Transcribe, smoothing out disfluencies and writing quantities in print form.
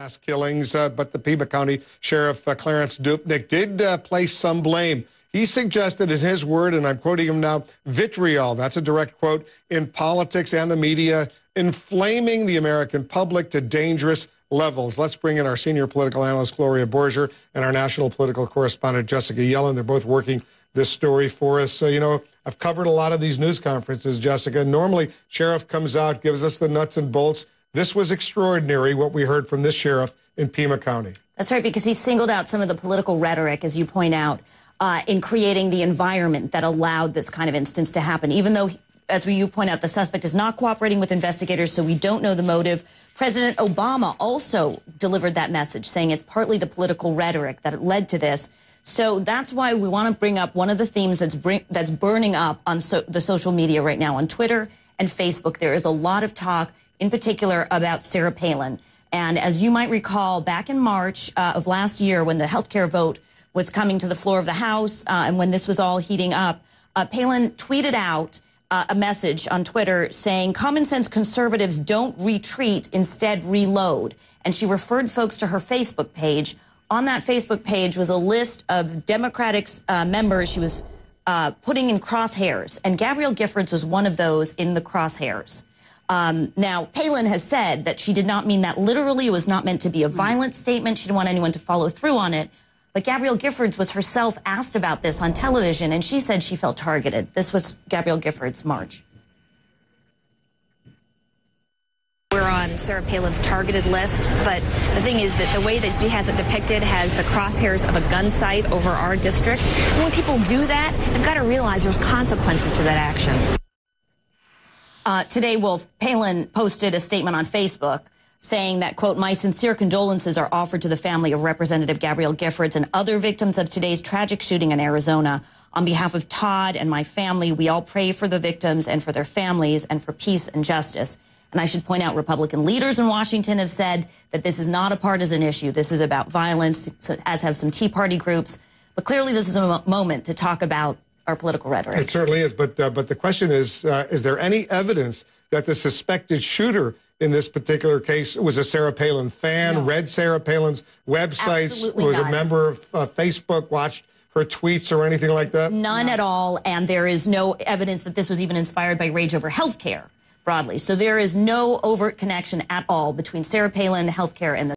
mass killings, but the Pima County Sheriff Clarence Dupnick did place some blame. He suggested in his word, and I'm quoting him now, vitriol, that's a direct quote, in politics and the media, inflaming the American public to dangerous levels. Let's bring in our senior political analyst, Gloria Borger, and our national political correspondent, Jessica Yellen. They're both working this story for us. So, I've covered a lot of these news conferences, Jessica. Normally, sheriff comes out, gives us the nuts and bolts. This was extraordinary, what we heard from this sheriff in Pima County. That's right, because he singled out some of the political rhetoric, as you point out, in creating the environment that allowed this kind of instance to happen. Even though, as you point out, the suspect is not cooperating with investigators, so we don't know the motive. President Obama also delivered that message, saying it's partly the political rhetoric that led to this. So that's why we want to bring up one of the themes that's burning up on the social media right now, on Twitter and Facebook. There is a lot of talk, in particular, about Sarah Palin. And as you might recall, back in March of last year, when the health care vote was coming to the floor of the House, and when this was all heating up, Palin tweeted out a message on Twitter saying, "Common sense conservatives don't retreat, instead reload." And she referred folks to her Facebook page. On that Facebook page was a list of Democratic members she was putting in crosshairs, and Gabrielle Giffords was one of those in the crosshairs. Now, Palin has said that she did not mean that literally. It was not meant to be a violent statement. She didn't want anyone to follow through on it. But Gabrielle Giffords was herself asked about this on television, and she said she felt targeted. This was Gabrielle Giffords' March. We're on Sarah Palin's targeted list, but the thing is that the way that she has it depicted has the crosshairs of a gun sight over our district. And when people do that, they've got to realize there's consequences to that action. Today, Palin posted a statement on Facebook saying that, quote, "My sincere condolences are offered to the family of Representative Gabrielle Giffords and other victims of today's tragic shooting in Arizona. On behalf of Todd and my family, we all pray for the victims and for their families and for peace and justice." And I should point out, Republican leaders in Washington have said that this is not a partisan issue. This is about violence, as have some Tea Party groups. But clearly this is a moment to talk about our political rhetoric. It certainly is. But the question is there any evidence that the suspected shooter in this particular case was a Sarah Palin fan, No. read Sarah Palin's websites, Absolutely was none. a member of Facebook, watched her tweets or anything like that? None at all. And there is no evidence that this was even inspired by rage over health care broadly. So there is no overt connection at all between Sarah Palin, health care, and the